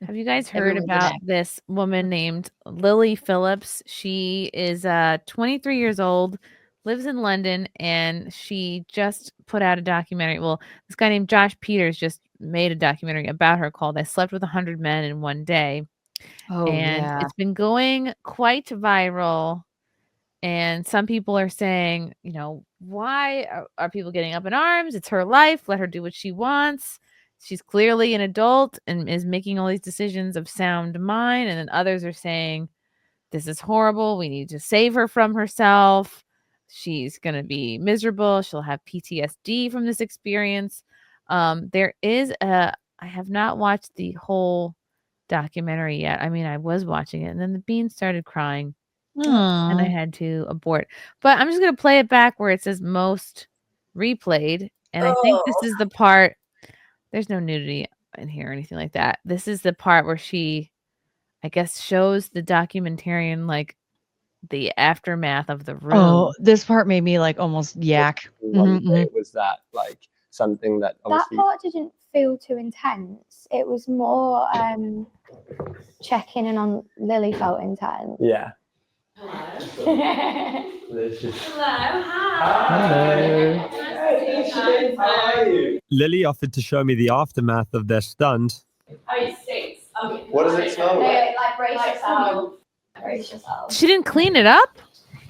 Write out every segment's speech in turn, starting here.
Have you guys heard Everyone's an about actor. this woman named Lily Phillips? She is 23 years old, lives in London, and she just put out a documentary. Well, this guy named Josh Peters just made a documentary about her called I Slept with 100 Men in One Day. Oh, And yeah. it's been going quite viral. And some people are saying, why are people getting up in arms? It's her life. Let her do what she wants. She's clearly an adult and is making all these decisions of sound mind. And then others are saying, this is horrible. We need to save her from herself. She's going to be miserable. She'll have PTSD from this experience. There is I have not watched the whole documentary yet. I mean, I was watching it and then the bean started crying. And I had to abort. But I'm just gonna play it back where it says most replayed, and I think this is the part there's no nudity in here or anything like that. This is the part where she, I guess, shows the documentarian, like, the aftermath of the room. Oh, this part made me, like, almost yak. One day was that, like, something that That obviously... part didn't feel too intense. It was more checking in on Lily felt intense. Yeah. Hello. Hello. Hi. Hi. Lily offered to show me the aftermath of their stunt. Oh, it stinks. Okay. What does it smell like? Like brace yourself. Brace yourself. She didn't clean it up?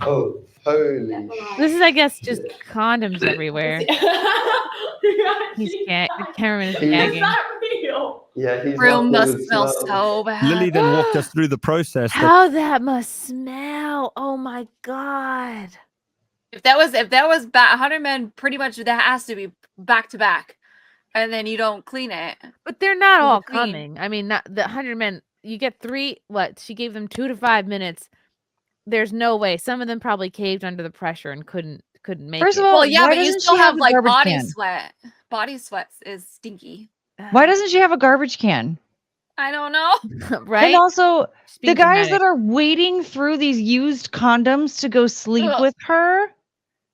Oh, holy. This is, I guess, just condoms everywhere. He's Carmen is gagging. Is that real? Yeah, he's Room not must smell so bad. Lily then walked us through the process. How that must smell. Oh my God. If that was 100 men, pretty much that has to be back to back, and then you don't clean it. But they're not all clean. coming. I mean, not the 100 men. You get 3. What? She gave them 2 to 5 minutes. There's no way. Some of them probably caved under the pressure and couldn't make First it. of all, yeah, why but you doesn't still she have have a like garbage body can? sweat. Body sweat is stinky. Why doesn't she have a garbage can? I don't know. Right? And also, She's being the guys dramatic. that are wading through these used condoms to go sleep Ugh. with her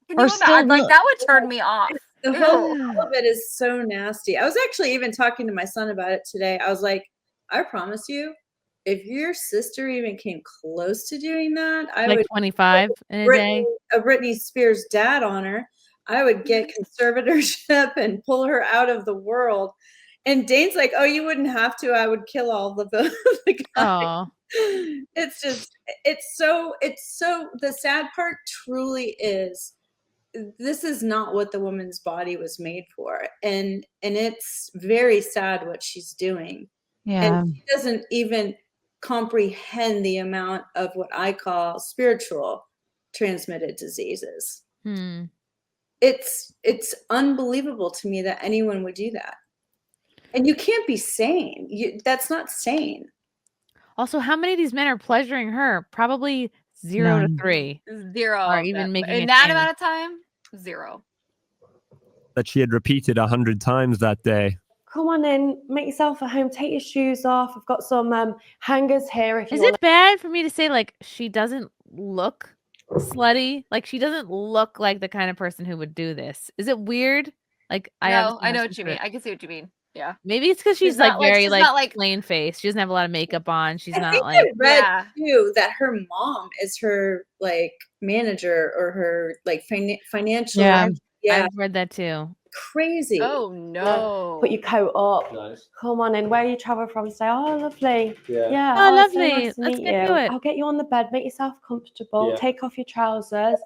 Can are you still imagine? Like that would turn me off. The whole all of it is so nasty. I was actually even talking to my son about it today. I was like, I promise you, if your sister even came close to doing that, I like would 25 in a day. a Britney Spears dad on her. I would get conservatorship and pull her out of the world. And Dane's like, oh, you wouldn't have to. I would kill all the guys. Oh, It's just, it's so, the sad part truly is, this is not what the woman's body was made for. And it's very sad what she's doing. Yeah. And she doesn't even comprehend the amount of what I call spiritual transmitted diseases. It's unbelievable to me that anyone would do that. And you can't be sane. That's not sane. Also, how many of these men are pleasuring her? Probably 0 to 3. 0. Or even making in a that chance. amount of time, 0. That she had repeated 100 times that day. Come on in, make yourself at home, take your shoes off. I've got some hangers here. If you Is want it bad for me to say, like, she doesn't look slutty? Like, she doesn't look like the kind of person who would do this. Is it weird? Like, I know what you mean. I can see what you mean. Yeah. Maybe it's because she's not like very she's like not like plain face. She doesn't have a lot of makeup on. She's I not think like I read too that her mom is her like manager or her like financial. Yeah. Yeah. I've read that too. Crazy. Oh no. put your coat up. Nice. Come on in. Where you travel from? Say, oh, lovely. Yeah. Yeah. Oh, so lovely. nice to Let's meet get you. to it. I'll get you on the bed. Make yourself comfortable. Yeah. Take off your trousers,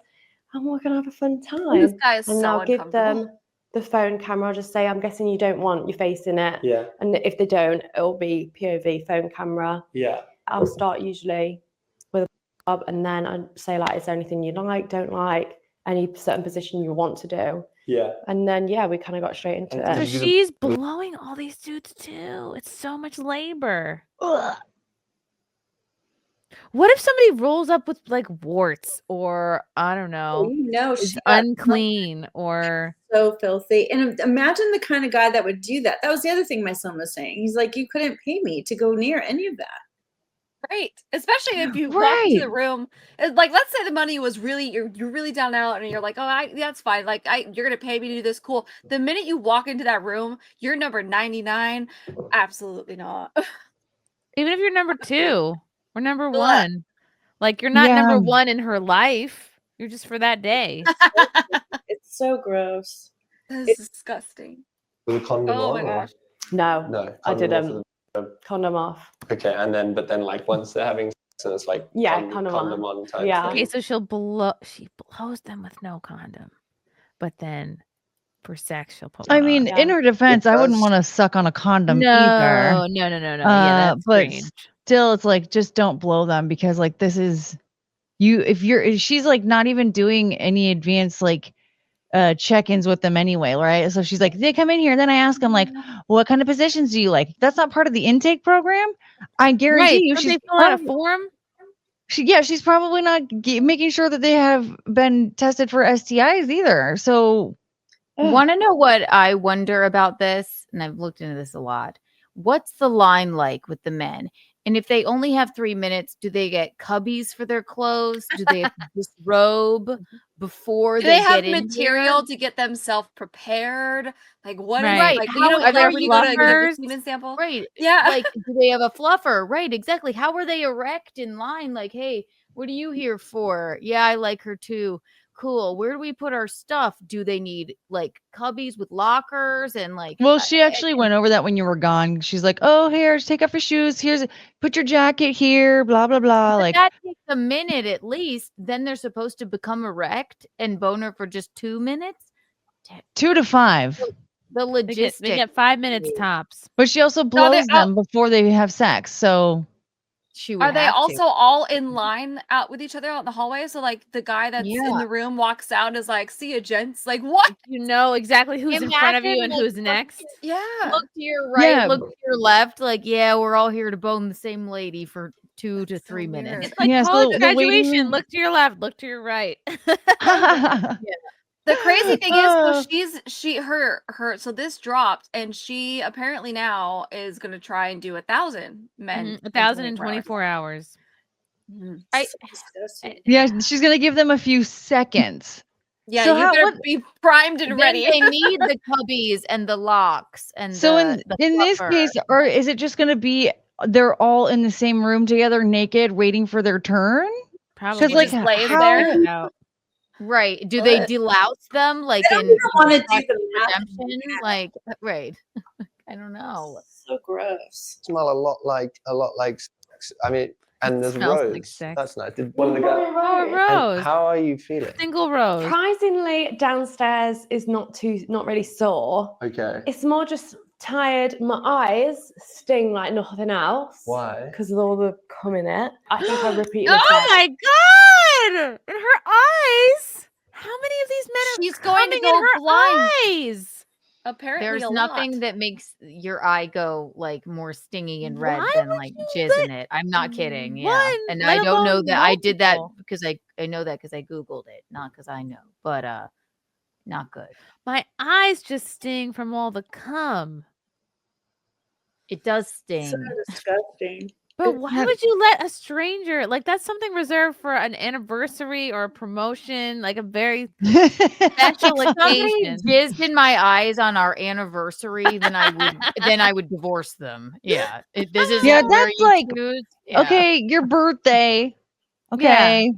and we're gonna have a fun time. This guy is and so I'll give uncomfortable. them the phone camera. I'll just say, I'm guessing you don't want your face in it. Yeah. And if they don't, it'll be POV phone camera. Yeah. I'll start usually with a job, and then I say, like, is there anything you like, don't like, any certain position you want to do? Yeah. And then we kind of got straight into So it. she's blowing all these dudes too. It's so much labor. Ugh. What if somebody rolls up with like warts or I don't know, she is got unclean or so filthy. And imagine the kind of guy that would do that. That was the other thing my son was saying. He's like, you couldn't pay me to go near any of that. Right. Especially if you walk Right. into the room. Like, let's say the money was really, you're really down out and you're like, oh, that's fine. Like, you're going to pay me to do this. Cool. The minute you walk into that room, you're number 99. Absolutely not. Even if you're number 2 or number 1, like you're not Yeah. number 1 in her life. You're just for that day. It's so gross. That's disgusting. With a condom Oh on? my or- gosh. No, No. I condom off didn't. of Condom off. Okay, but then like once they're having sex, and it's like Yeah, condom on. on type Yeah. Okay, thing. so she blows them with no condom, but then for sex she'll put I one mean, on. in her defense, I wouldn't does- want to suck on a condom No, either. no. Yeah, that's but strange. still, it's like just don't blow them because like this is you. If she's like not even doing any advanced like check-ins with them anyway, right? So she's like, they come in here, and then I ask them like, what kind of positions do you like? That's not part of the intake program. I guarantee Right? you, Don't she's they fill out a probably, form? she's probably not making sure that they have been tested for STIs either. So Want to know what I wonder about this? And I've looked into this a lot. What's the line like with the men? And if they only have 3 minutes, do they get cubbies for their clothes? Do they have to disrobe before Do they have get in material to get themselves prepared? Like what? Right. Right. Like How you know, are like they when you go to give fluffers? a semen sample. Right. Yeah. Like, do they have a fluffer? Right. Exactly. How are they erect in line? Like, hey, what are you here for? Yeah, I like her too. Cool. Where do we put our stuff? Do they need like cubbies with lockers and like? well, she actually went over that when you were gone. She's like, oh, here, take off your shoes. Put your jacket here, blah, blah, blah. But Like, that takes a minute at least. Then they're supposed to become erect and boner for just 2 minutes. 2 to 5. The They logistics. get 5 minutes tops. But she also blows them before they have sex. So She would Are they have to. also all in line out with each other out in the hallway? So like the guy that's in Yeah. the room walks out and is like, "See ya, gents." Like what? You know exactly who's in front of you Imagine, and like, who's next. Yeah. Look to your right, Yeah. look to your left. Like, yeah, we're all here to bone the same lady for 2 to 3 weird. minutes. It's like Yeah, so college the waiting graduation. room- Look to your left. Look to your right. The crazy thing is, Oh. so so this dropped, and she apparently now is gonna try and do 1,000 men. in 1,000 in 24 24 hours. hours. Mhm. yeah, she's going to give them a few seconds. Yeah, So you how- better what- be primed and Then ready. they need the cubbies and the locks and So the in this fluffer. case, or is it just going to be they're all in the same room together, naked, waiting for their turn? Probably. like, just lays how- there. out. Right. Do they But- delouse them like I in don't want to do Shawshank them half. Redemption? Like, right. I don't know. So gross. Smell a lot like sex. I mean, and there's Smells like Rose. sex. That's nice. Did one of the guys? Oh, And Rose. how are you feeling? Single Rose. Surprisingly, downstairs is not really sore. Okay. It's more just tired. My eyes sting like nothing else. Why? Because of all the cum in it. I think I repeatedly Oh said, my god! In her eyes. How many of these men are She's going to coming in go her blind. eyes? Apparently, There's a nothing lot. that makes your eye go like more stingy and red Why than would like you jizz in it. I'm not kidding. Yeah. one, And let I don't know alone that I did that multiple? because I know that because I Googled it, not because I know. But not good. My eyes just sting from all the cum. It does So sting. disgusting. But why would you let a stranger, like that's something reserved for an anniversary or a promotion, like a very special If somebody occasion? jizzed in my eyes on our anniversary, then I would divorce them. Yeah. This is Yeah, where that's you like, choose. Yeah. Okay, your birthday. Okay.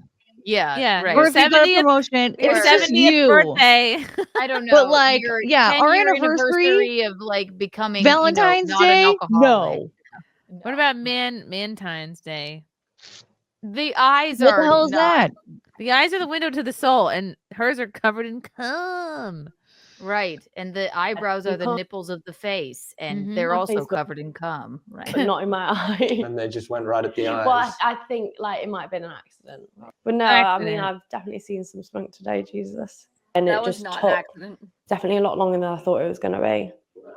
Yeah. Yeah. Right. Or if you got a 70th promotion, Your it's just 70th you. birthday. I don't know. But like, your yeah, our 10-year anniversary, of like becoming Valentine's not an Day, alcoholic. no. What about Mantine's Day? The eyes What are the hell is not- that? The eyes are the window to the soul, and hers are covered in cum. right, and the eyebrows You are the can't- nipples of the face, and Mhm. they're My also face got- covered in cum. Right. but not in my eye. And they just went right at the eyes. Well, I think like it might have been an accident. But no, I mean, Accident. I've definitely seen some spunk today, Jesus. And That it was just not took an accident. definitely a lot longer than I thought it was going to be.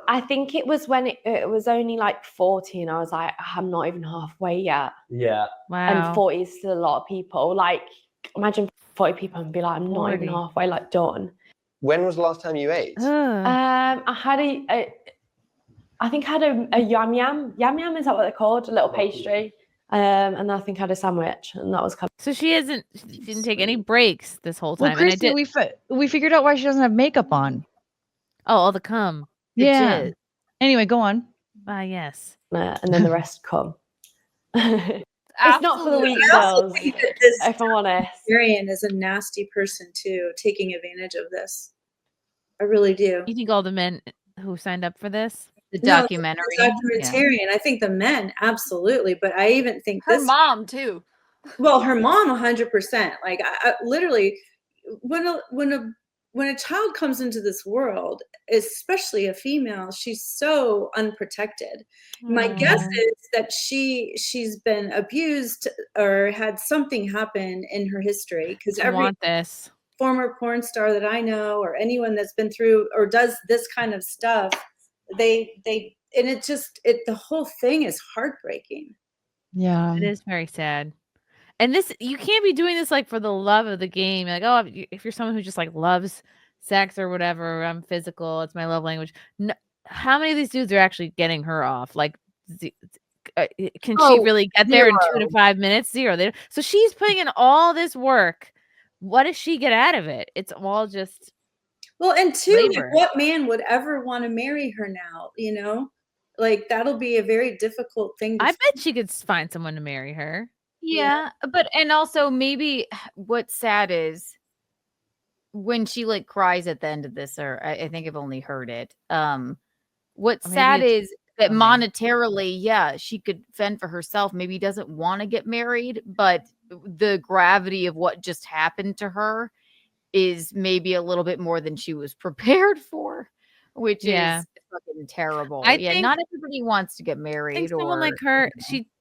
I think it was when it was only like 40 and I was like, I'm not even halfway yet. Yeah. Wow. And 40 is still a lot of people. Like, imagine 40 people and be like, I'm not even 40. halfway, like, done. When was the last time you ate? Ugh. I had I think I had a yam yam. Yam yam, is that what they're called? A little pastry. And I think I had a sandwich, and that was kind So she didn't take any breaks this whole Well, time. And I Christy, did. we figured out why she doesn't have makeup on. Oh, all the cum. The Yeah. jizz. Anyway, go on. Ah, yes. of, and then the rest come. It's not for the weak I also girls, think that this if I'm honest. Marion is a nasty person too, taking advantage of this. I really do. You think all the men who signed up for this? The No, documentary. the documentarian. I think the men absolutely, but I even think Her this. mom too. Well, her mom, 100%. Like, I literally, when a child comes into this world, especially a female, she's so unprotected. My guess is that she's been abused or had something happen in her history, because I every want this. former porn star that I know, or anyone that's been through or does this kind of stuff, they and the whole thing is heartbreaking. Yeah. It is very sad. And this, you can't be doing this like for the love of the game. Like, oh, if you're someone who just like loves sex or whatever, I'm physical, it's my love language. No, how many of these dudes are actually getting her off? Like, can she really get there in 2 to 5 minutes? Zero. So she's putting in all this work. What does she get out of it? It's all just Well, and two, like, labor. what man would ever want to marry her now? You know, like, that'll be a very difficult thing to I bet she could find someone to marry her. Yeah, but and also maybe what's sad is when she like cries at the end of this, or I think I've only heard it. What's Maybe sad it's is that coming. monetarily, yeah, she could fend for herself. Maybe doesn't want to get married, but the gravity of what just happened to her is maybe a little bit more than she was prepared for, which Yeah. is fucking terrible. I Yeah, think- not everybody wants to get I married. think someone or like her,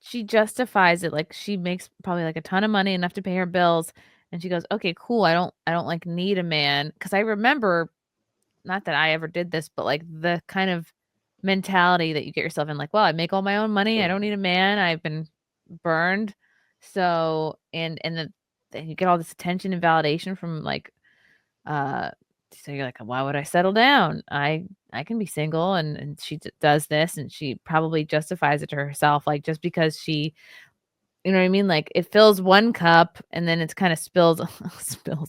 she justifies it. Like, she makes probably like a ton of money, enough to pay her bills, and she goes, okay, cool, I don't like need a man. Because I remember, not that I ever did this, but like the kind of mentality that you get yourself in, like, well, I make all my own money, I don't need a man, I've been burned. So then you get all this attention and validation from like so you're like, why would I settle down? I can be single. And she does this, and she probably justifies it to herself, like, just because she, you know what I mean? Like, it fills one cup and then it's kind of spills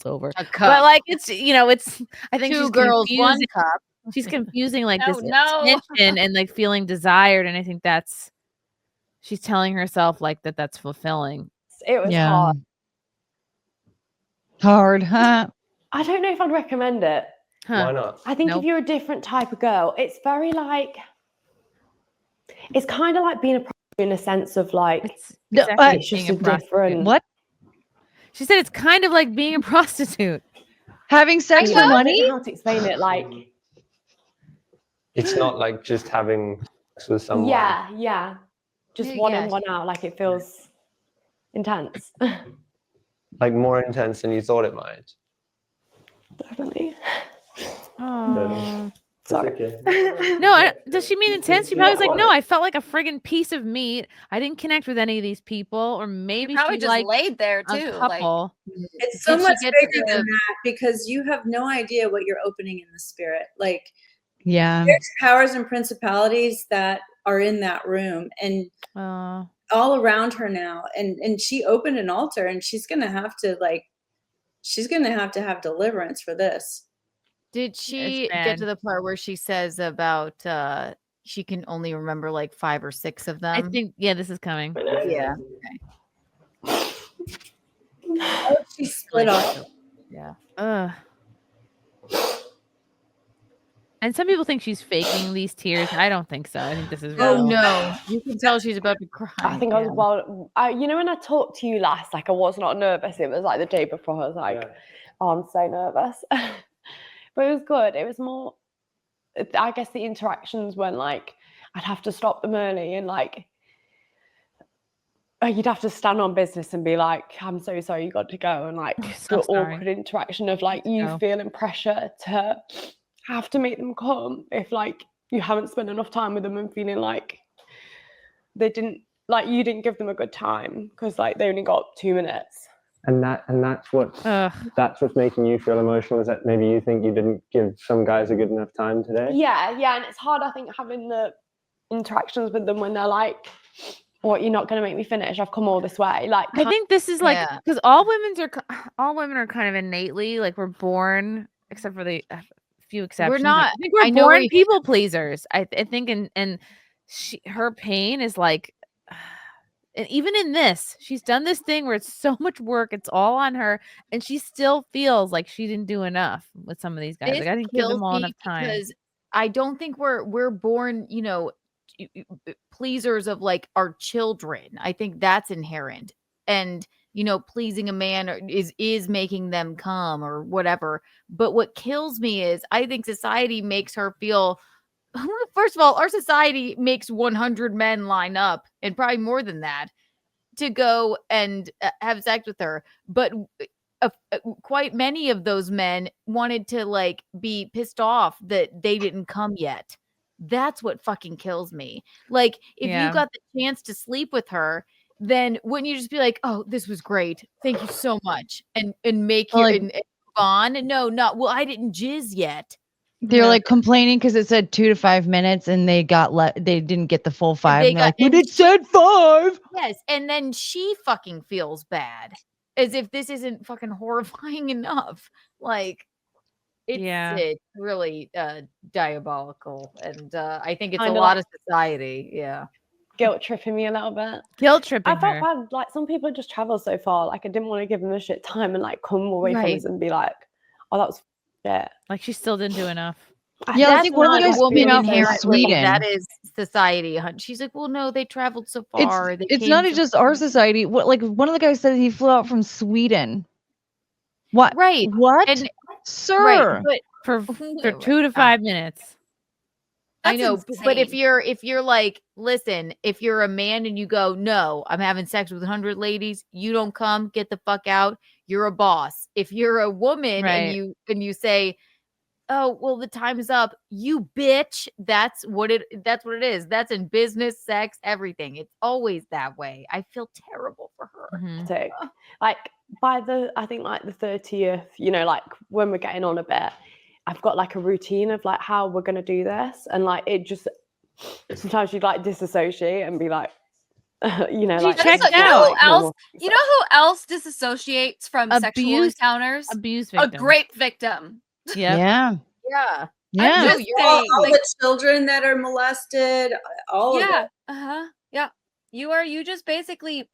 over. a But cup. like, it's, I think Two she's girls, one confusing, cup. she's confusing like No, this no. attention and like feeling desired. And I think she's telling herself like that's fulfilling. It was Yeah. hard. Hard, huh? I don't know if I'd recommend it. Why not? I think Nope. if you're a different type of girl, it's very like, it's kind of like being a prostitute in a sense of like, It's No, exactly it's being just a a prostitute. different. What? She said it's kind of like being a prostitute. Having sex I for don't money? know how to explain it. Like, It's not like just having sex with someone. yeah, just Yeah, one yeah. in, one out. Like, it feels intense. Like, more intense than you thought it might. Definitely. Oh. Sorry. No, does she mean intense? She probably was like, no, I felt like a friggin' piece of meat. I didn't connect with any of these people, or maybe Probably she just liked laid there a too. Like, couple. It's so Did she much get to bigger the- than that, because you have no idea what you're opening in the spirit. Like, Yeah. there's powers and principalities that are in that room and all around her now. And she opened an altar, and she's gonna have to have deliverance for this. Did she get to the part where she says about she can only remember like 5 or 6 of them? I think, yeah, this is coming. Yeah. Oh, she split off. Yeah. And some people think she's faking these tears. I don't think so. I think this is real. Oh no, you can tell she's about to cry. I think I was you know, when I talked to you last, like, I was not nervous. It was like the day before. I was like, oh, I'm so nervous. But it was good. It was more, I guess the interactions when, like, I'd have to stop them early, and like, you'd have to stand on business and be like, I'm so sorry, you got to go. And like, So the sorry. awkward interaction of like, you go. feeling pressure to have to make them come if like you haven't spent enough time with them, and feeling like they didn't, like, you didn't give them a good time because like they only got 2 minutes. And that's what's making you feel emotional, is that maybe you think you didn't give some guys a good enough time today? Yeah, and it's hard, I think, having the interactions with them when they're like, what, you're not going to make me finish? I've come all this way. Like, I think this is like, because all women are kind of innately, like, we're born, except for the few exceptions. not- I think we're I know born we- people pleasers. I think, and her pain is like, And even in this, she's done this thing where it's so much work, it's all on her, and she still feels like she didn't do enough with some of these guys. This Like I didn't give kills them all me enough time. because I don't think we're born, pleasers of like our children. I think that's inherent. And pleasing a man is making them come or whatever. But what kills me is I think society makes her feel first of all, our society makes 100 men line up and probably more than that to go and have sex with her. But quite many of those men wanted to like be pissed off that they didn't come yet. That's what fucking kills me. Like if you got the chance to sleep with her, then wouldn't you just be like, oh, this was great. Thank you so much. And make your and move on. No, not well, I didn't jizz yet. They're like complaining because it said 2 to 5 minutes and they they didn't get the full 5. And they're like, but it said 5. Yes. And then she fucking feels bad as if this isn't fucking horrifying enough. Like it's really diabolical. And I think it's Kinda a lot of society. Yeah. Guilt tripping me a little bit. Guilt tripping I felt her. bad. Like some people just travel so far. Like I didn't want to give them a shit time and like come away from this and be like, oh, that was shit. Like she still didn't do enough. Yeah, I that's think one of the guys woman came out from inherently. Sweden. That is society. She's like, well, no, they traveled so far. It's not just our society. What like one of the guys said he flew out from Sweden. What? Right. What? And, sir. Right, but for 2 to 5 minutes. I know, but if you're like, listen, if you're a man and you go, no, I'm having sex with 100 ladies, you don't come, get the fuck out. You're a boss. If you're a woman and you say, oh, well, the time is up, you bitch. That's what it is. That's in business, sex, everything. It's always that way. I feel terrible for her. Mm-hmm. Like I think like the 30th, like when we're getting on a bit, I've got like a routine of like how we're going to do this. And like, it just, sometimes you'd like disassociate and be like, like check out. You know who else disassociates from sexual encounters? Abuse victim. A grape victim. Yeah. Yeah. Yeah. All the children that are molested, all of it. Yeah. You just basically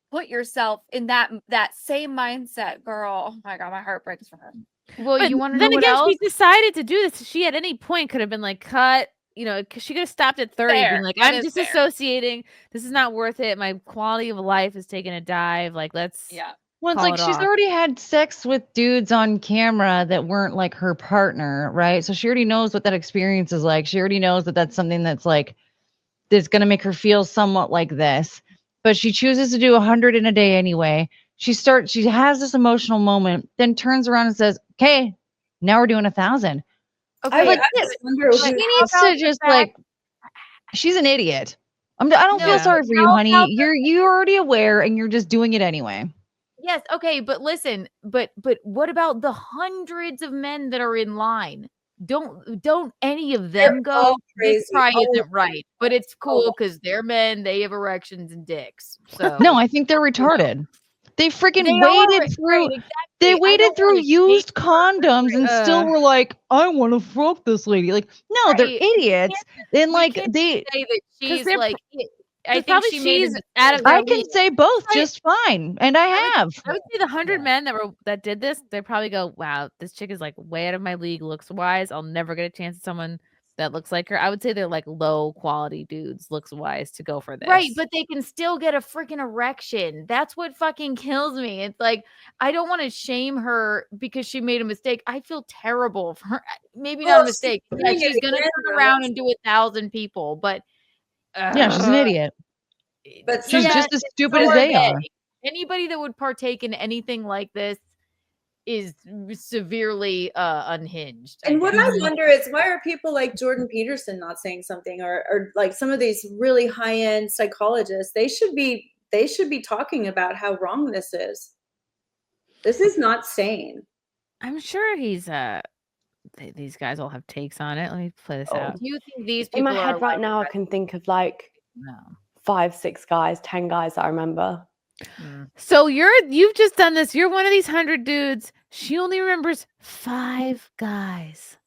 put yourself in that same mindset, girl. Oh my God, my heart breaks for her. Well, but you want to then know what again, else? she decided to do this. She at any point could have been like, cut. Because she could have stopped at 30, being like, I'm disassociating. This is not worth it. My quality of life is taking a dive. Like, let's. Yeah. Well, it's like she's already had sex with dudes on camera that weren't like her partner, right? So she already knows what that experience is like. She already knows that that's something that's like, that's going to make her feel somewhat like this. But she chooses to do 100 in a day anyway. She has this emotional moment, then turns around and says, okay, now we're doing 1,000. Okay, like, she needs to just like, she's an idiot. I don't feel sorry for you, honey. You're already aware and you're just doing it anyway. Yes, okay, but listen, but what about the hundreds of men that are in line? Don't any of them go? This probably isn't right, but it's cool because they're men, they have erections and dicks. So no, I think they're retarded. They freaking waited through. They waited through used condoms and still were like, I want to fuck this lady. Like, no, they're idiots. Then like they say that she's like. I think she's out of. I can say both just fine, and I have. I would say the 100 men that did this, they probably go, "Wow, this chick is like way out of my league looks wise. I'll never get a chance at someone that looks like her." I would say they're like low quality dudes, looks wise, to go for this. Right, but they can still get a freaking erection. That's what fucking kills me. It's like I don't want to shame her because she made a mistake. I feel terrible for her. Maybe not a mistake. Yeah, she's gonna turn around and do 1,000 people, but. Yeah, she's an idiot. But she's just as stupid as they are. Anybody that would partake in anything like this is severely unhinged. And what I wonder is, why are people like Jordan Peterson not saying something, or like some of these really high-end psychologists? They should be talking about how wrong this is. This is not sane. I'm sure he's these guys all have takes on it. Let me play this out. Do you think these people in my head right now? I can think of like 5, 6 guys, 10 guys that I remember. So you've just done this. You're one of these 100 dudes. She only remembers 5 guys.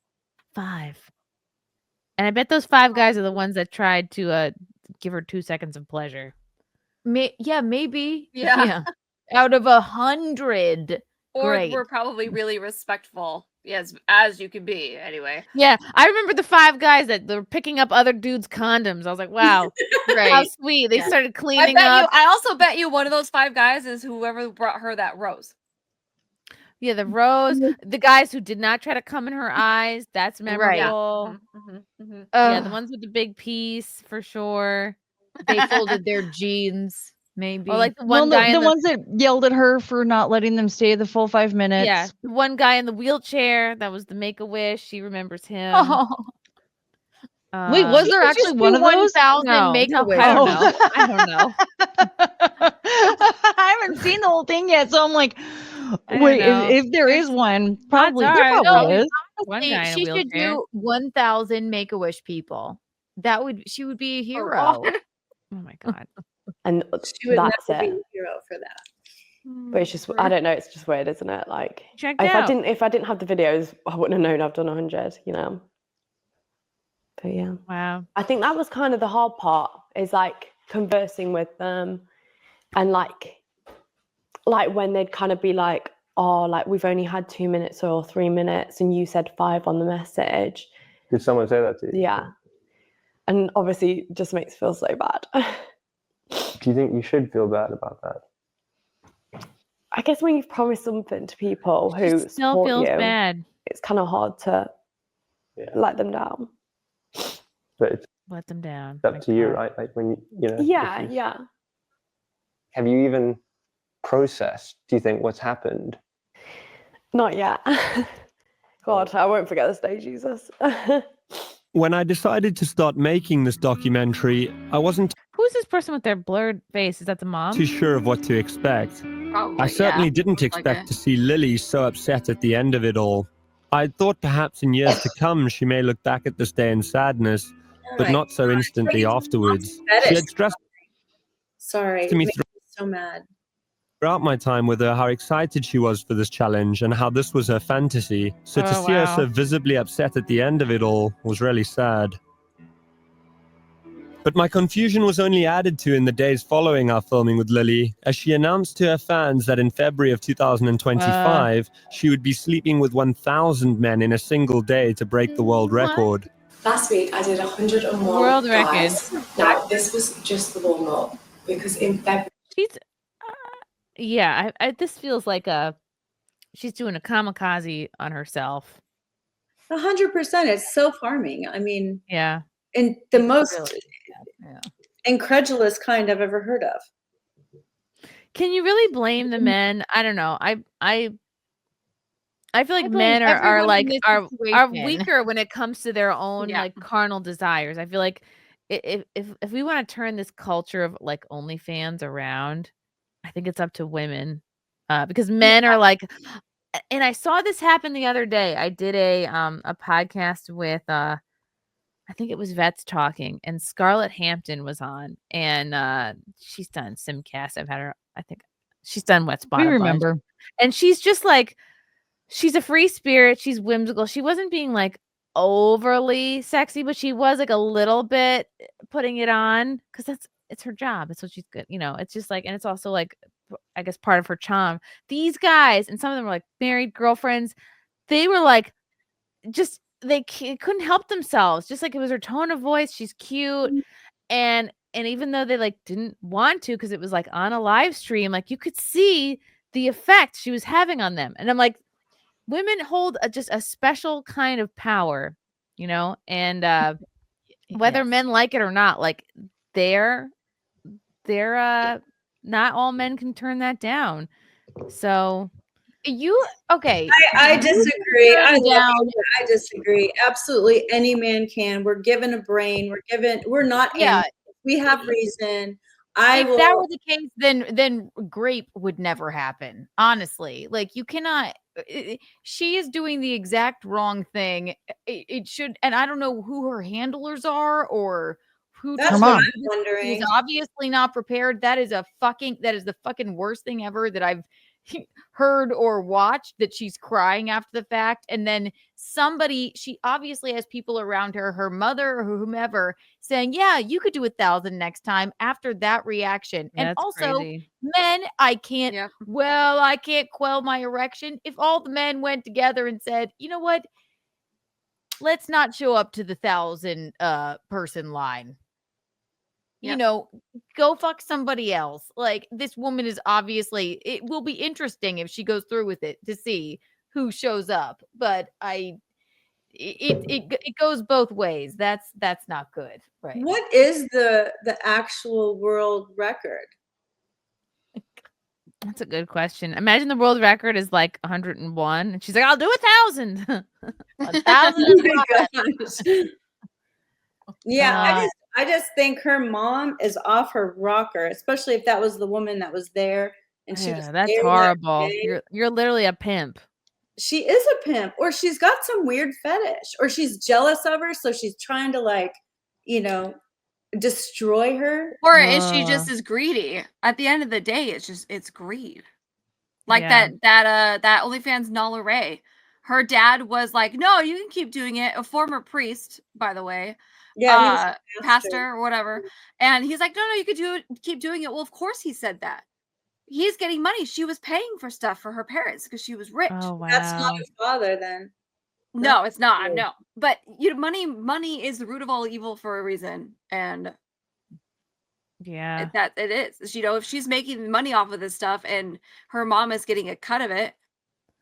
5. And I bet those 5 guys are the ones that tried to give her 2 seconds of pleasure. Maybe. Yeah. Out of 100. Or Great. we're probably really respectful. Yes, as you can be. Anyway. Yeah, I remember the 5 guys that were picking up other dudes' condoms. I was like, wow, how Right. sweet. They started I cleaning bet you. up. I also bet you one of those 5 guys is whoever brought her that rose. Yeah, the rose, the guys who did not try to come in her eyes. That's memorable. Yeah, the ones with the big piece for sure. They folded their jeans, maybe. Or like the one guy the in ones that yelled at her for not letting them stay the full 5 minutes. Yeah, the one guy in the wheelchair that was the Make-A-Wish. She remembers him. Wait, was there actually one of those? 1,000 No, Make-A-Wish. I don't know. I don't know. I haven't seen the whole thing yet, so I'm like, I don't wait, know. if there is one, probably odds there are. probably No, is. One Honestly, guy in a she should wheelchair. do 1,000 Make-A-Wish people. She would be a hero. Oh my god. And She would that's never be it. a hero for that. But it's just, I don't know, it's just weird, isn't it? Like, Checked if out. I didn't have the videos, I wouldn't have known I've done 100, you know. But yeah, Wow. I think that was kind of the hard part, is like conversing with them, and like when they'd kind of be like, oh, like we've only had 2 minutes or 3 minutes, and you said 5 on the message. Did someone say that to you? Yeah, and obviously it just makes it feel so bad. Do you think you should feel bad about that? I guess when you've promised something to people She who still support feels you, bad. it's kind of hard to let them down. But it's Let them down. up to you, right? Like when you know. Yeah, yeah. Have you even processed, do you think, what's happened? Not yet. God, I won't forget this day, Jesus. When I decided to start making this documentary, I wasn't Who's this person with their blurred face? Is that the mom? too sure of what to expect. Probably, I certainly yeah. didn't Looks like expect it. to see Lily so upset at the end of it all. I thought perhaps in years to come she may look back at this day in sadness, but not so instantly afterwards. She had stressed Sorry, to me it makes me so mad. throughout my time with her how excited she was for this challenge and how this was her fantasy. So to Oh, see her wow. so visibly upset at the end of it all was really sad. But my confusion was only added to in the days following our filming with Lily, as she announced to her fans that in February of 2025, she would be sleeping with 1,000 men in a single day to break the world record. Last week I did 101 World guys. Now this was just the warm up because in February. She's yeah, this feels like she's doing a kamikaze on herself. 100%. It's self-harming. I mean, Yeah. and the most Yeah. incredulous kind I've ever heard of. Can you really blame the men? I don't know. I feel like blame men are everyone like in this are situation. weaker when it comes to their own Yeah. like carnal desires. I feel like if we want to turn this culture of like OnlyFans around, I think it's up to women. Because men are like, and I saw this happen the other day. I did a podcast with I think it was Vets Talking, and Scarlett Hampton was on, and she's done SimpCast. I've had her. I think she's done Wet Spot. We a bunch. remember. And she's just like, she's a free spirit. She's whimsical. She wasn't being like overly sexy, but she was like a little bit putting it on because it's her job. It's what she's good. You know, it's just like, and it's also like, I guess part of her charm. These guys, and some of them were like married girlfriends. They were like, just they couldn't help themselves. Just like it was her tone of voice. She's cute, and even though they like didn't want to because it was like on a live stream, like you could see the effect she was having on them. And I'm like, women hold just a special kind of power, you know, and whether men like it or not, like they're not all men can turn that down. So okay. I disagree. I disagree. Absolutely any man can. We're given a brain. We're not animals. We have reason. If that were the case, then grape would never happen. Honestly, like you cannot. She is doing the exact wrong thing. It should, and I don't know who her handlers are or who. That's what I'm wondering. She's obviously not prepared. That is the fucking worst thing ever that I've heard or watched that she's crying after the fact, and then she obviously has people around her mother or whomever, saying, yeah, you could do 1,000 next time after that reaction. And That's also crazy. men, I can't quell my erection. If all the men went together and said, you know what, let's not show up to the 1,000 person line, you know, go fuck somebody else. Like, this woman is obviously, it will be interesting if she goes through with it to see who shows up. But it goes both ways. That's not good, right? What is the actual world record? That's a good question. Imagine the world record is like 101, and she's like, "I'll do 1,000." 1,000. Yeah, I just think her mom is off her rocker, especially if that was the woman that was there and she was That's there that horrible. day. You're literally a pimp. She is a pimp, or she's got some weird fetish, or she's jealous of her, so she's trying to, like, you know, destroy her. Or is she just as greedy? At the end of the day, it's greed. Like that OnlyFans Nala Ray. Her dad was like, no, you can keep doing it. A former priest, by the way. Yeah, pastor or whatever. And he's like, no, you could keep doing it. Well, of course he said that. He's getting money. She was paying for stuff for her parents because she was rich. Oh, wow. That's not her father then. No, it's not. No. But money is the root of all evil for a reason. And yeah, it is. You know, if she's making money off of this stuff and her mom is getting a cut of it,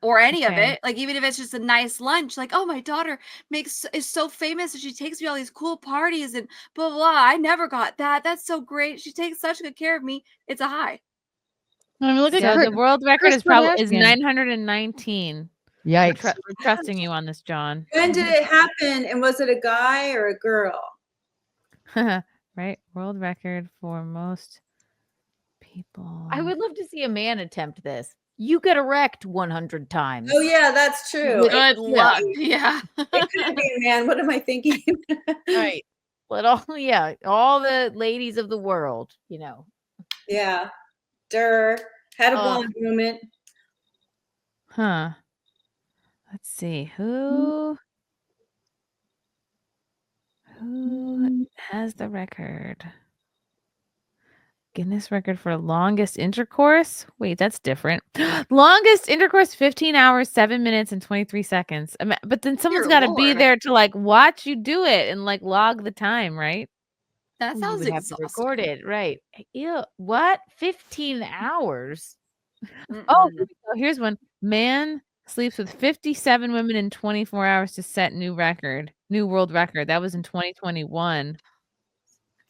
or any of it, like, even if it's just a nice lunch, like, oh, my daughter is so famous and she takes me all these cool parties and blah, blah, blah. I never got that. That's so great. She takes such good care of me. It's a high. I mean, look at the world record is 919. Yikes. We're trusting you on this, John. When did it happen? And was it a guy or a girl? Right, world record for most people. I would love to see a man attempt this. You get erect 100 times. Oh yeah, that's true. Good luck. Yeah. It couldn't be a man. What am I thinking? Right. But all the ladies of the world, you know. Yeah. Had a blonde moment. Huh. Let's see. Who has the record? Guinness record for longest intercourse? Wait, that's different. Longest intercourse, 15 hours, 7 minutes, and 23 seconds. But then someone's got to be there to, like, watch you do it and, like, log the time, right? That sounds exhausting. Recorded, right? Ew, what? 15 hours? Oh, here's one. Man sleeps with 57 women in 24 hours to set new world record. That was in 2021.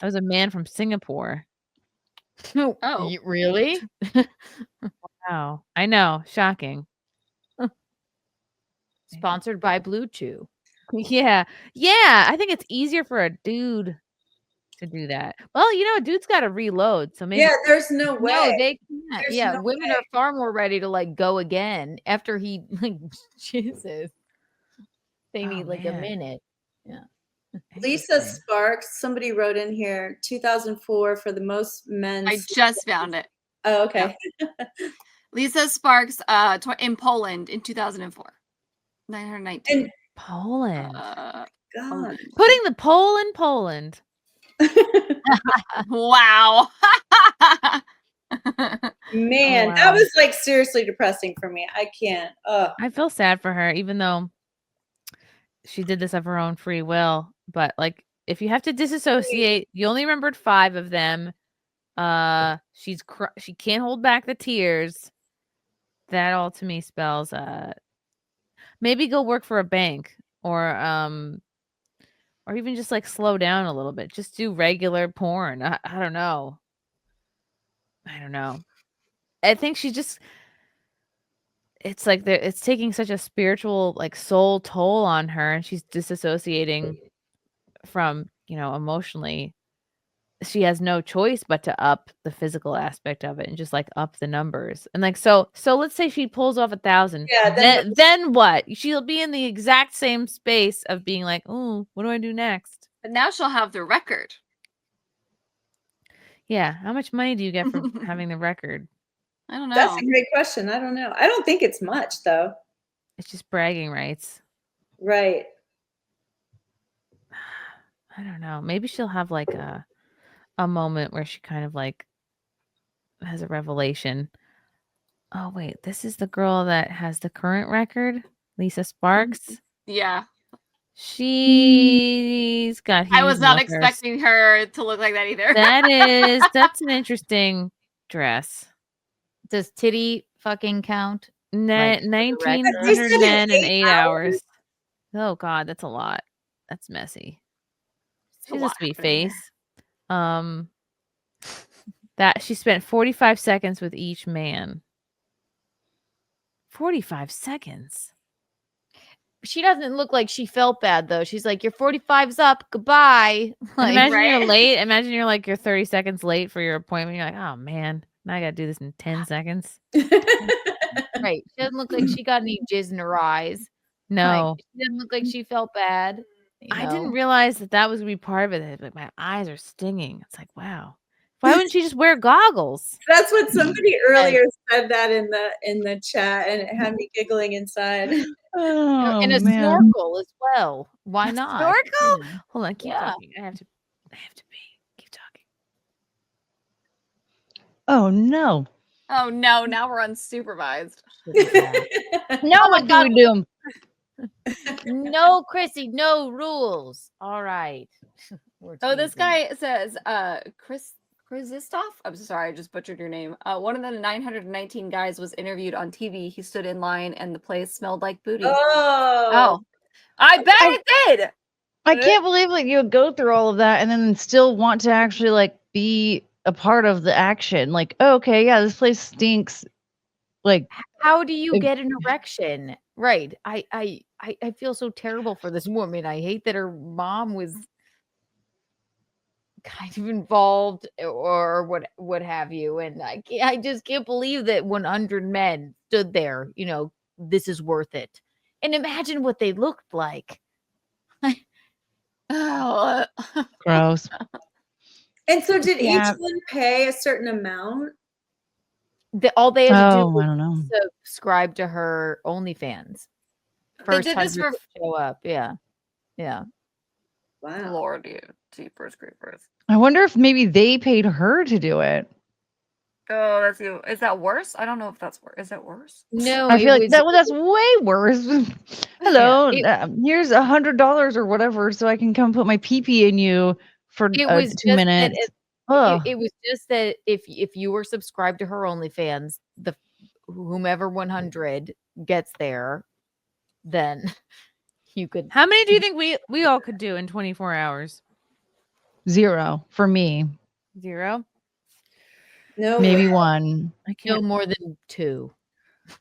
That was a man from Singapore. Oh, really? Wow. I know. Shocking. Sponsored by Blue Chew. Yeah. Yeah. I think it's easier for a dude to do that. Well, you know, a dude's got to reload. So maybe. Yeah, there's no way. No, they can't. There's no women way. are far more ready to, like, go again after he, like, Jesus. They need like a minute. Yeah. Lisa Sparks, somebody wrote in here, 2004 for the most men's. I just found it. Oh, okay. Lisa Sparks in Poland in 2004. 919. In Poland. God. Putting the pole in Poland. Wow. Man, wow. that was, like, seriously depressing for me. I can't. I feel sad for her, even though she did this of her own free will. But, like, if you have to disassociate, you only remembered 5 of them. She can't hold back the tears. That all to me spells maybe go work for a bank, or even just, like, slow down a little bit. Just do regular porn. I don't know. I think she just, it's like it's taking such a spiritual, like, soul toll on her, and she's disassociating from, emotionally. She has no choice but to up the physical aspect of it and just, like, up the numbers. And, like, so let's say she pulls off 1,000. Yeah. Then what? She'll be in the exact same space of being like, oh, what do I do next? But now she'll have the record. Yeah. How much money do you get for having the record? I don't know. That's a great question. I don't know. I don't think it's much though. It's just bragging rights. Right. I don't know. Maybe she'll have like a moment where she kind of like has a revelation. Oh wait, this is the girl that has the current record, Lisa Sparks. Yeah. She's got huge I was not milkers. expecting her to look like that either. That's an interesting dress. Does titty fucking count? Like, 1,900 men in 8 hours. Oh God, that's a lot. That's messy. She's a sweet face. That she spent 45 seconds with each man. 45 seconds. She doesn't look like she felt bad though. She's like, your 45's up. Goodbye. Like, imagine you're late. Imagine you're like you're 30 seconds late for your appointment. You're like, oh man, now I gotta do this in 10 seconds. Right. She doesn't look like she got any jizz in her eyes. No. Like, she doesn't look like she felt bad. I didn't realize that was gonna be part of it. But my eyes are stinging. It's like, wow. Why wouldn't she just wear goggles? That's what somebody earlier said that in the chat, and it had me giggling inside. Oh, and a snorkel as well. Why not? Snorkel? Hold on, keep talking. I have to pee. Keep talking. Oh no. Oh no, now we're unsupervised. Now what do we do? No, Chrissy, no rules. All right. Oh, this guy says, Krzysztof? I'm sorry, I just butchered your name. One of the 919 guys was interviewed on TV. He stood in line and the place smelled like booty. Oh. I bet it did. I can't believe like you would go through all of that and then still want to actually like be a part of the action. Like, oh, okay, yeah, this place stinks. Like, how do you get an erection? Right. I feel so terrible for this woman. I hate that her mom was kind of involved or what have you, and I just can't believe that 100 men stood there. You know, this is worth it. And imagine what they looked like. Oh, gross. And so, did each one pay a certain amount? All they had to do I don't know. was subscribe to her OnlyFans. First did this 100 to show up. Yeah. Wow. Lord, jeepers creepers. I wonder if maybe they paid her to do it. Oh, that's you. Is that worse? I don't know if that's worse. Is that worse? No, I feel like that's way worse. Hello, here's $100 or whatever, so I can come put my pee in you for 2 minutes. It was just that if you were subscribed to her OnlyFans, whomever 100 gets there, then you could. How many do you think we all could do in 24 hours? 0 for me. 0? No, maybe 1. I can't. No more than 2.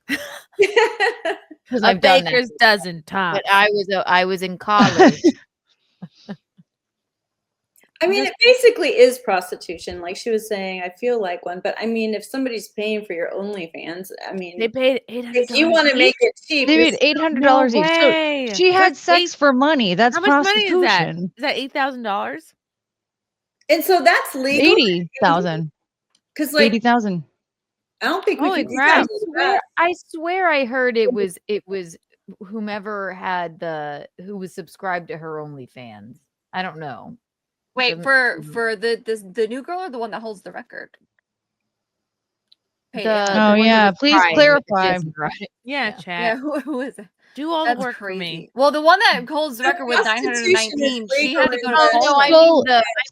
Because a baker's dozen tops. But I was in college. I mean, it basically is prostitution. Like she was saying, I feel like one. But I mean, if somebody's paying for your OnlyFans, I mean, they paid $800. If you want to make it cheap, they paid $800 each. So she had sex for money. That's how much prostitution. money is that? Is that $8,000? And so that's legal. 80,000. Because like 80,000. I don't think Holy we can crap. I swear I heard it was whomever who was subscribed to her OnlyFans. I don't know. Wait, for the new girl or the one that holds the record? Please clarify. Yeah, chat. Yeah, who is it? Do all the work for me. Well, the one that holds the record with 919, she had to go to I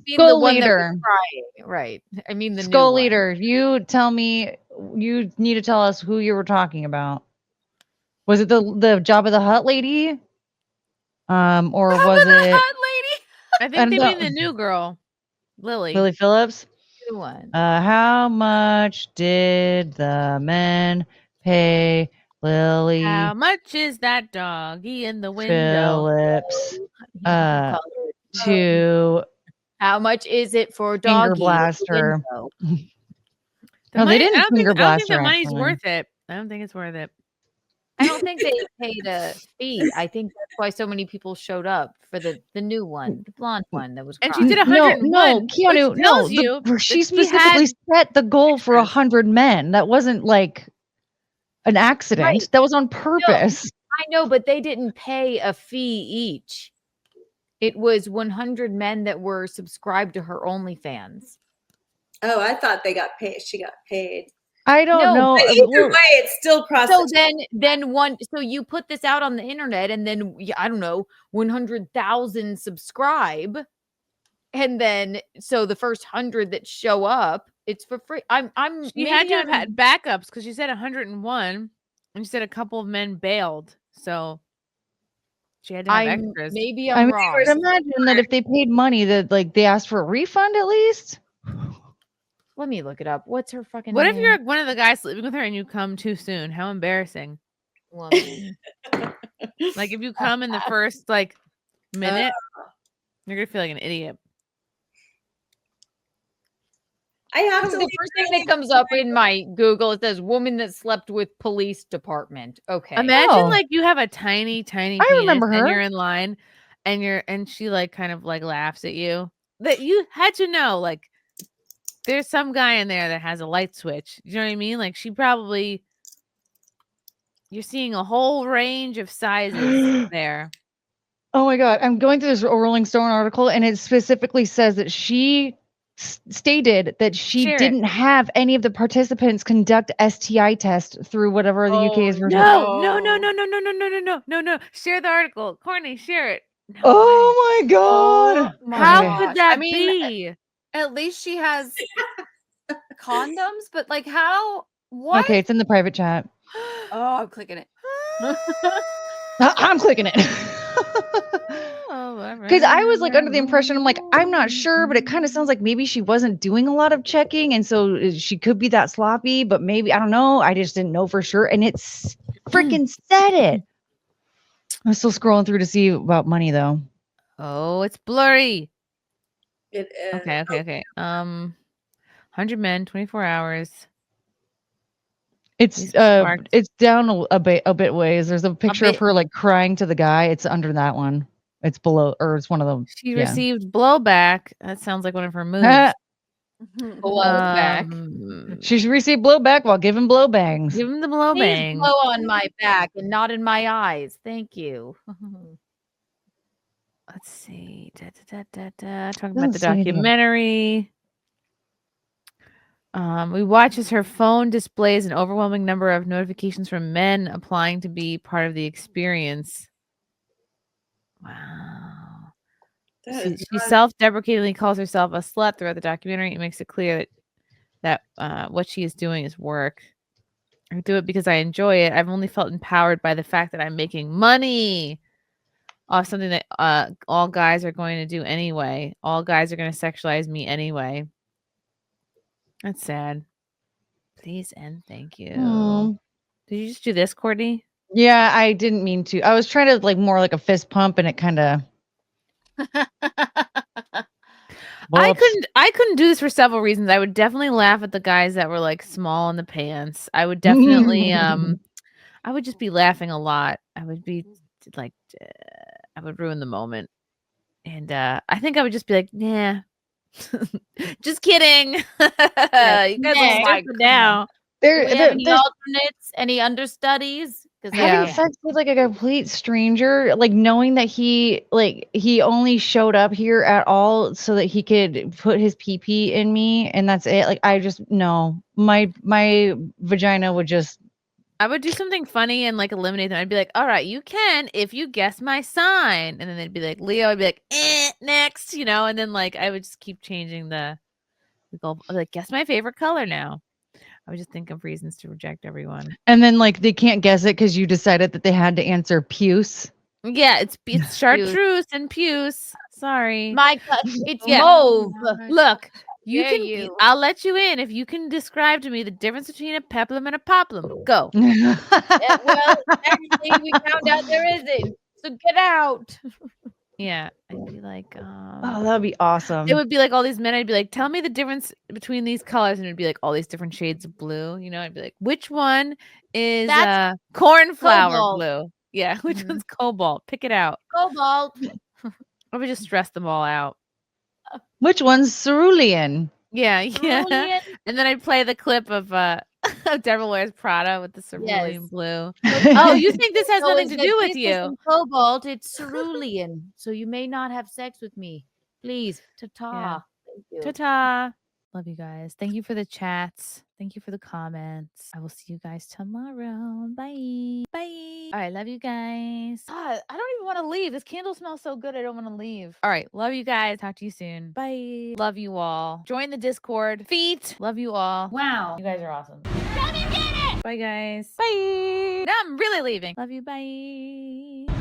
mean the one that was crying. Right. I mean the Skull new Leader. You tell me. You need to tell us who you were talking about. Was it the Jabba the Hutt lady? Or was it Hutt lady? I think they mean the new girl, Lily Phillips. New one. How much did the men pay Lily? How much is that doggy in the window? Phillips. To how much is it for finger doggy? Blaster. The No, money, they didn't finger I don't think blast the her. money's Actually. worth it. I don't think it's worth it. I don't think they paid a fee. I think that's why so many people showed up for the new one, the blonde one that was. And she did crying. 101. No, Keanu, which tells you she that specifically had set the goal for 100 men. That wasn't like an accident. Right. That was on purpose. I know, but they didn't pay a fee each. It was 100 men that were subscribed to her OnlyFans. Oh, I thought they got paid. She got paid. I don't know. But either way, it's still prostitution. So you put this out on the internet, and then I don't know, 100,000 subscribe, and then so the first 100 that show up, it's for free. She had to have had backups because she said 101, and she said a couple of men bailed, so she had to have extras. Maybe I I'm mean, wrong. I would imagine that if they paid money, that like they asked for a refund at least. Let me look it up. What's her fucking What if name? you're one of the guys sleeping with her and you come too soon? How embarrassing. Woman. Like if you come in the first like minute, you're gonna feel like an idiot. I have to. The first thing that comes up in my Google, it says woman that slept with police department. Okay. Imagine like you have a tiny penis remember and her. you're in line and she like kind of like laughs at you. That you had to know like there's some guy in there that has a light switch. You know what I mean? Like she probably you're seeing a whole range of sizes there. Oh my God. I'm going through this Rolling Stone article, and it specifically says that she stated that she didn't have any of the participants conduct STI test through whatever the UK's version. No. Share the article. Courtney, share it. No Oh my God. How could that be? At least she has condoms, but like how? What? Okay, it's in the private chat. Oh, I'm clicking it. I'm clicking it. Because I was like under the impression, I'm like, I'm not sure, but it kind of sounds like maybe she wasn't doing a lot of checking. And so she could be that sloppy, but maybe, I don't know. I just didn't know for sure. And it's freaking said it. I'm still scrolling through to see about money though. Oh, it's blurry. It is. Okay. 100 men, 24 hours. It's down a bit ways. There's a picture of her like crying to the guy. It's under that one. It's below, or it's one of them. She received blowback. That sounds like one of her moves. Blowback. She received blowback while giving blowbangs. Give him the Please blowbang. blow on my back and not in my eyes. Thank you. Let's see. Talking about Doesn't the say anything. documentary. We watch as her phone displays an overwhelming number of notifications from men applying to be part of the experience. Wow. She self-deprecatingly calls herself a slut throughout the documentary. It makes it clear that what she is doing is work. I do it because I enjoy it. I've only felt empowered by the fact that I'm making money off something that all guys are going to do anyway. All guys are going to sexualize me anyway. That's sad. Please and thank you. Did you just do this, Courtney? Yeah, I didn't mean to. I was trying to like more like a fist pump, and it kind of. I couldn't do this for several reasons. I would definitely laugh at the guys that were like small in the pants. I would definitely I would just be laughing a lot. I would be like I would ruin the moment. And I think I would just be like, nah. Just kidding. You guys are stupid now. Any alternates, any understudies? Having sex with like a complete stranger, like knowing that he only showed up here at all so that he could put his pee in me, and that's it. Like I just no, my vagina would just. I would do something funny and like eliminate them. I'd be like, all right, you can if you guess my sign. And then they'd be like, Leo. I'd be like, next, and then like I would just keep changing the goal. Like, guess my favorite color now. I would just think of reasons to reject everyone. And then like they can't guess it because you decided that they had to answer puce. Yeah, it's chartreuse and puce. Sorry. It's mauve. Look. I'll let you in if you can describe to me the difference between a peplum and a poplum. Go. Well, actually, we found out there isn't. So get out. Yeah, I'd be like, Oh, that would be awesome. it would be like all these men. I'd be like, tell me the difference between these colors, and it'd be like all these different shades of blue. You know, I'd be like, which one is That's cornflower cobalt. blue? Yeah, which one's cobalt? Pick it out. Cobalt. I would just stress them all out. Which one's cerulean? Yeah, yeah. Cerulean? And then I'd play the clip of Devil Wears Prada with the cerulean Yes. blue. Oh, you think this has So nothing is to that do with this you? isn't cobalt, it's cerulean. So you may not have sex with me. Please. Ta-ta. Yeah. Thank you. Ta-ta. Love you guys. Thank you for the chats. Thank you for the comments. I will see you guys tomorrow. Bye. Bye. All right. Love you guys. God, I don't even want to leave. This candle smells so good. I don't want to leave. All right. Love you guys. Talk to you soon. Bye. Love you all. Join the Discord. Feet. Love you all. Wow. You guys are awesome. Bye, guys. Bye. Now I'm really leaving. Love you. Bye.